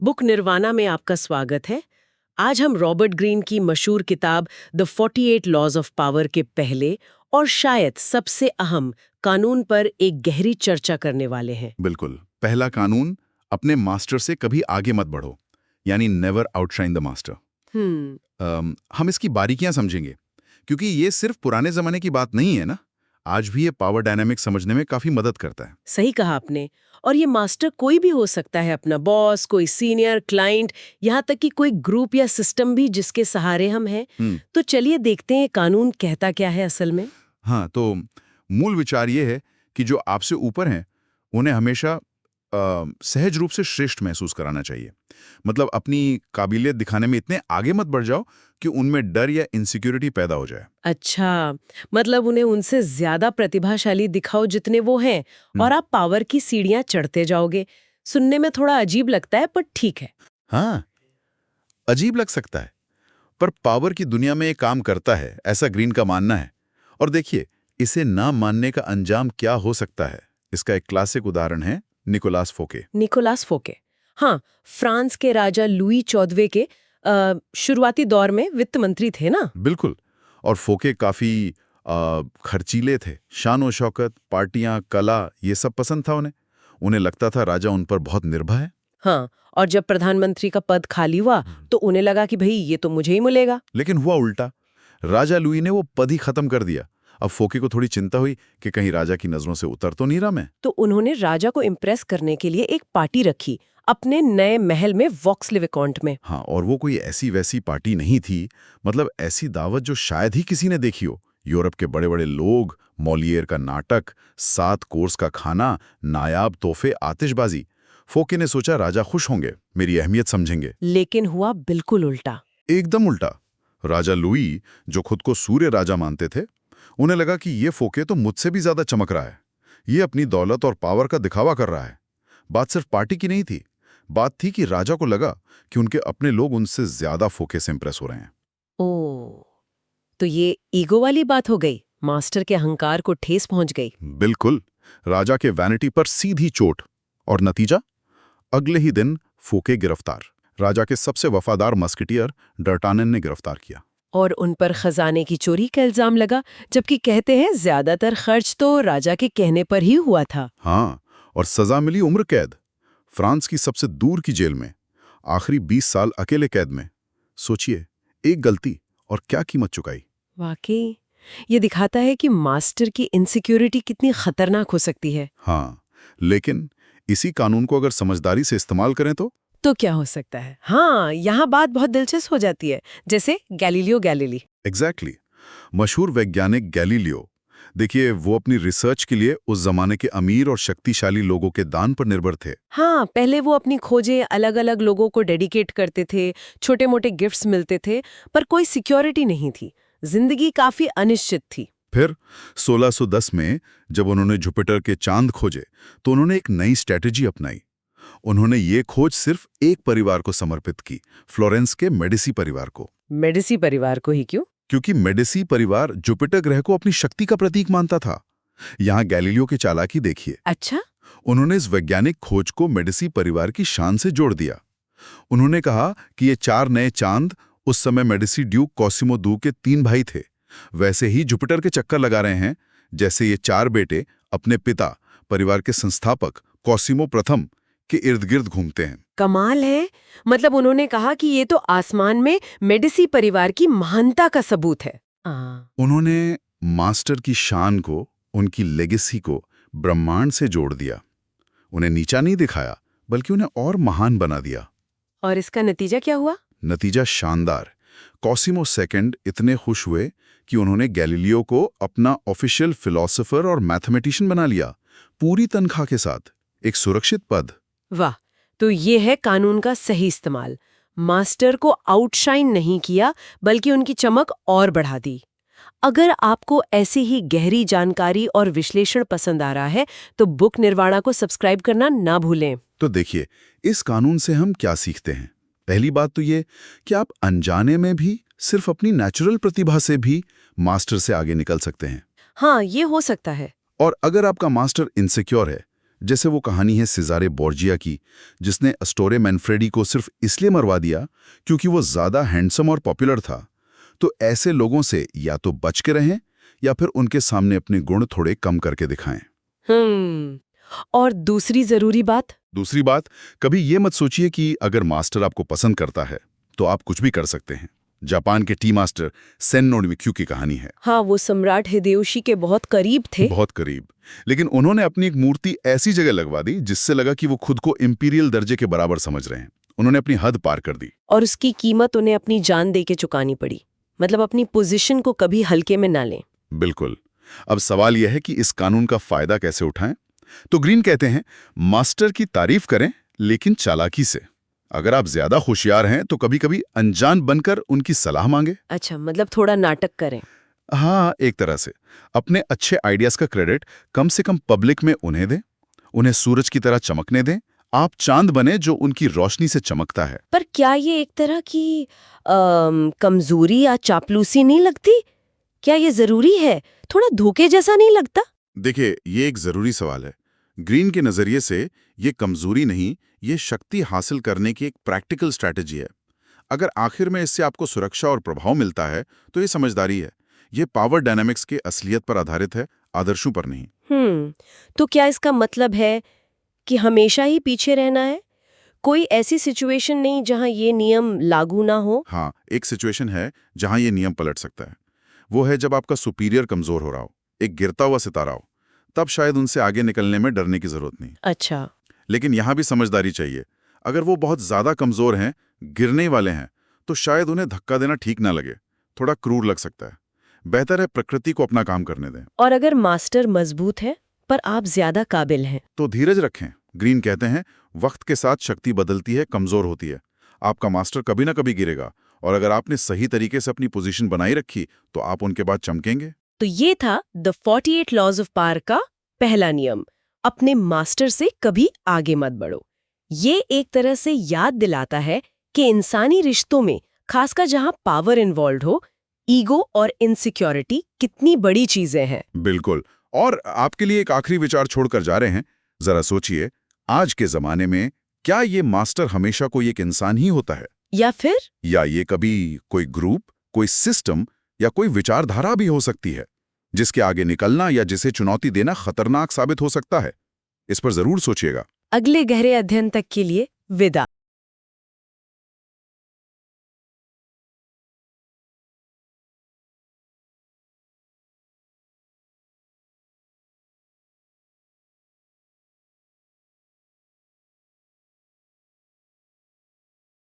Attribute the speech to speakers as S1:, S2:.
S1: Book nirvana में आपका स्वागत है। आज हम रॉबर्ट ग्रीन की मशहूर किताब द 48 लॉज ऑफ पावर के पहले और शायद सबसे अहम कानून पर एक गहरी चर्चा करने वाले हैं।
S2: बिल्कुल। पहला कानून, अपने मास्टर से कभी आगे मत बढ़ो, यानी नेवर आउटशाइन द मास्टर। हम इसकी बारीकियां समझेंगे, क्योंकि ये सिर्फ पुराने जमाने की बात नहीं है ना। आज भी ये पावर डायनामिक्स समझने में काफी मदद करता है।
S1: सही कहा आपने। और ये मास्टर कोई भी हो सकता है, अपना बॉस, कोई सीनियर, क्लाइंट, यहाँ तक कि कोई ग्रुप या सिस्टम भी जिसके सहारे हम हैं। तो चलिए देखते हैं कानून कहता क्या है असल में।
S2: हाँ, तो मूल विचार ये है कि जो आपसे ऊपर हैं उन्हें हमेशा सहज रूप से श्रेष्ठ महसूस कराना चाहिए। मतलब अपनी काबिलियत दिखाने में इतने आगे मत बढ़ जाओ कि उनमें डर या इनसिक्योरिटी पैदा हो जाए।
S1: अच्छा, मतलब उन्हें उनसे ज्यादा प्रतिभाशाली दिखाओ जितने वो हैं, और आप पावर की सीढ़ियां चढ़ते जाओगे। सुनने में थोड़ा अजीब लगता है, पर ठीक है।
S2: हाँ, अजीब लग सकता है, पर पावर की दुनिया में ये काम करता है, ऐसा ग्रीन का मानना है। और देखिए, इसे ना मानने का अंजाम क्या हो सकता है, इसका एक क्लासिक उदाहरण है निकोलास फोके।
S1: निकोलास फोके, हाँ, फ्रांस के राजा लुई 14वें के शुरुआती दौर में वित्त मंत्री थे ना।
S2: बिल्कुल। और फोके काफी खर्चीले थे। शान और शौकत, पार्टियां, कला, ये सब पसंद था उन्हें। उन्हें लगता था राजा उन पर बहुत निर्भय है।
S1: हाँ, और जब प्रधानमंत्री का पद खाली हुआ तो उन्हें लगा कि भाई ये तो मुझे ही मिलेगा।
S2: लेकिन हुआ उल्टा। राजा लुई ने वो पद ही खत्म कर दिया। अब फोके को थोड़ी चिंता हुई कि कहीं राजा की नजरों से उतर तो नहीं रहा मैं।
S1: तो उन्होंने राजा को इम्प्रेस करने के लिए एक पार्टी रखी अपने नए महल में, वॉक्स-ले-विकॉन्ट में।
S2: हाँ, और वो कोई ऐसी वैसी पार्टी नहीं थी। मतलब ऐसी दावत जो शायद ही किसी ने देखी हो। यूरोप के बड़े बड़े लोग, मॉलियर का नाटक, 7 कोर्स का खाना, नायाब तोहफे, आतिशबाजी। फोके ने सोचा राजा खुश होंगे, मेरी अहमियत समझेंगे।
S1: लेकिन हुआ बिल्कुल उल्टा।
S2: एकदम उल्टा। राजा लुई, जो खुद को सूर्य राजा मानते थे, उन्हें लगा कि ये फोके तो मुझसे भी ज्यादा चमक रहा है। ये अपनी दौलत और पावर का दिखावा कर रहा है। बात सिर्फ पार्टी की नहीं थी। बात थी कि राजा को लगा कि उनके अपने लोग उनसे ज्यादा फोके से इंप्रेस हो रहे हैं।
S1: ओह, तो ये ईगो वाली बात हो गई। मास्टर के अहंकार को ठेस पहुंच गई।
S2: बिल्कुल। राजा के वैनिटी पर सीधी चोट। और नतीजा, अगले ही दिन फोके गिरफ्तार। राजा के सबसे वफादार मस्केटियर डर्टानन ने गिरफ्तार किया।
S1: और उन पर खजाने की चोरी का इल्जाम लगा, जबकि कहते हैं ज्यादातर खर्च तो राजा के कहने पर ही हुआ था।
S2: हाँ, और सजा मिली उम्र कैद, फ्रांस की सबसे दूर की जेल में। आखिरी 20 साल अकेले कैद में। सोचिए, एक गलती और क्या कीमत चुकाई।
S1: वाकई, ये दिखाता है कि मास्टर की इनसिक्योरिटी कितनी खतरनाक हो सकती है।
S2: हाँ, लेकिन इसी कानून को अगर समझदारी से इस्तेमाल करें
S1: तो क्या हो सकता है? हाँ, यहाँ बात बहुत दिलचस्प हो जाती है, जैसे गैलीलियो गैलीली।
S2: एग्जैक्टली। मशहूर वैज्ञानिक गैलीलियो, देखिए, वो अपनी रिसर्च के लिए उस जमाने के अमीर और शक्तिशाली लोगों के दान पर निर्भर थे।
S1: हाँ, पहले वो अपनी खोजें अलग-अलग लोगों को डेडिकेट करते थे, छोटे-मोटे गिफ्ट्स मिलते थे, पर कोई सिक्योरिटी नहीं थी। जिंदगी काफी अनिश्चित थी।
S2: फिर 1610 में जब उन्होंने जुपिटर के चांद खोजे, तो उन्होंने एक नई स्ट्रैटेजी अपनाई। उन्होंने ये खोज सिर्फ एक परिवार को समर्पित की, फ्लोरेंस के मेडिसी परिवार को।
S1: मेडिसी परिवार को ही क्यों?
S2: क्योंकि मेडिसी परिवार जुपिटर ग्रह को अपनी शक्ति का प्रतीक मानता था। यहाँ गैलीलियो की चालाकी देखिए।
S1: अच्छा,
S2: उन्होंने इस वैज्ञानिक खोज को मेडिसी परिवार की शान से जोड़ दिया। उन्होंने कहा कि ये 4 नए चांद उस समय मेडिसी ड्यूक कॉसिमो दू के 3 भाई थे, वैसे ही जुपिटर के चक्कर लगा रहे हैं, जैसे ये 4 बेटे अपने पिता, परिवार के संस्थापक कॉसिमो प्रथम के इर्द गिर्द घूमते हैं।
S1: कमाल है। मतलब उन्होंने कहा कि ये तो आसमान में मेडिसी परिवार की महानता का सबूत है।
S2: उन्होंने मास्टर की शान को, उनकी लेगेसी को ब्रह्मांड से जोड़ दिया। उन्हें नीचा नहीं दिखाया, बल्कि उन्हें और महान बना दिया।
S1: और इसका नतीजा क्या हुआ?
S2: नतीजा शानदार। कॉसिमो सेकंड इतने खुश हुए कि उन्होंने गैलीलियो को अपना ऑफिशियल फिलोसोफर और मैथमेटिशियन बना लिया, पूरी तनख्वाह के साथ, एक सुरक्षित पद।
S1: वाह, तो ये है कानून का सही इस्तेमाल। मास्टर को आउटशाइन नहीं किया, बल्कि उनकी चमक और बढ़ा दी। अगर आपको ऐसी ही गहरी जानकारी और विश्लेषण पसंद आ रहा है तो बुक निर्वाणा को सब्सक्राइब करना ना भूलें।
S2: तो देखिए, इस कानून से हम क्या सीखते हैं। पहली बात तो ये कि आप अनजाने में भी सिर्फ अपनी नेचुरल प्रतिभा से भी मास्टर से आगे निकल सकते हैं।
S1: हाँ, ये हो सकता है।
S2: और अगर आपका मास्टर इनसिक्योर है, जैसे वो कहानी है सिजारे बोर्जिया की, जिसने एस्टोरे मैनफ्रेडी को सिर्फ इसलिए मरवा दिया क्योंकि वो ज्यादा हैंडसम और पॉपुलर था। तो ऐसे लोगों से या तो बच के रहें या फिर उनके सामने अपने गुण थोड़े कम करके दिखाएं।
S1: और दूसरी जरूरी बात?
S2: दूसरी बात, कभी ये मत सोचिए कि अगर मास्टर आपको पसंद करता है तो आप कुछ भी कर सकते हैं। जापान के टी मास्टर सेन नोरिमिक्यू की कहानी है।
S1: हाँ, वो सम्राट हिदेयोशी के बहुत करीब थे।
S2: बहुत करीब। लेकिन उन्होंने अपनी एक मूर्ति ऐसी जगह लगवा दी जिससे लगा कि वो खुद को इंपीरियल दर्जे के बराबर समझ रहे हैं। उन्होंने अपनी हद पार कर दी।
S1: और उसकी कीमत उन्हें अपनी जान दे के चुकानी पड़ी। मतलब अपनी पोजीशन को कभी हल्के में ना लें।
S2: बिल्कुल। अब सवाल यह है कि इस कानून का फायदा कैसे उठाएं? तो ग्रीन कहते हैं, मास्टर की तारीफ करें लेकिन चालाकी से। अगर आप ज्यादा होशियार हैं तो कभी कभी अनजान बनकर उनकी सलाह मांगे।
S1: अच्छा, मतलब थोड़ा नाटक करें।
S2: हाँ, एक तरह से अपने अच्छे आइडियाज का क्रेडिट कम से कम पब्लिक में उन्हें दें, उन्हें सूरज की तरह चमकने दें। आप चांद बने जो उनकी रोशनी से चमकता है।
S1: पर क्या ये एक तरह की कमजोरी या चापलूसी नहीं लगती? क्या ये जरूरी है? थोड़ा धोखे जैसा नहीं लगता?
S2: देखिए, ये एक जरूरी सवाल है। ग्रीन के नजरिए से ये कमजोरी नहीं, ये शक्ति हासिल करने की एक प्रैक्टिकल स्ट्रैटेजी है। अगर आखिर में इससे आपको सुरक्षा और प्रभाव मिलता है तो ये समझदारी है। ये पावर डायनामिक्स के असलियत पर आधारित है, आदर्शों पर नहीं।
S1: तो क्या इसका मतलब है कि हमेशा ही पीछे रहना है? कोई ऐसी सिचुएशन नहीं जहां ये नियम लागू ना हो?
S2: हाँ, एक सिचुएशन है जहां ये नियम पलट सकता है। वो है जब आपका सुपीरियर कमजोर हो रहा हो, एक गिरता हुआ सितारा हो। तब शायद उनसे आगे निकलने में डरने की जरूरत नहीं।
S1: अच्छा।
S2: लेकिन यहां भी समझदारी चाहिए। अगर वो बहुत ज्यादा कमजोर हैं, गिरने वाले हैं, तो शायद उन्हें धक्का देना ठीक ना लगे, थोड़ा क्रूर लग सकता है। बेहतर है प्रकृति को अपना काम करने दें।
S1: और अगर मास्टर मजबूत है पर आप ज्यादा काबिल हैं?
S2: तो धीरज रखें। ग्रीन कहते हैं, वक्त के साथ शक्ति बदलती है, कमजोर होती है। आपका मास्टर कभी ना कभी गिरेगा, और अगर आपने सही तरीके से अपनी पोजीशन बनाई रखी तो आप उनके बाद चमकेंगे।
S1: तो ये था द 48 लॉज ऑफ पावर का पहला नियम, अपने मास्टर से कभी आगे मत बढ़ो। ये एक तरह से याद दिलाता है कि इंसानी रिश्तों में, खासकर जहां पावर इन्वॉल्व हो, ईगो और इनसिक्योरिटी कितनी बड़ी चीजें हैं।
S2: बिल्कुल। और आपके लिए एक आखिरी विचार छोड़कर जा रहे हैं। जरा सोचिए, आज के जमाने में क्या ये मास्टर हमेशा कोई एक इंसान ही होता है, या ये कभी कोई ग्रुप, कोई सिस्टम या कोई विचारधारा भी हो सकती है जिसके आगे निकलना या जिसे चुनौती देना खतरनाक साबित हो सकता है? इस पर जरूर सोचिएगा।
S1: अगले गहरे अध्ययन तक के लिए विदा।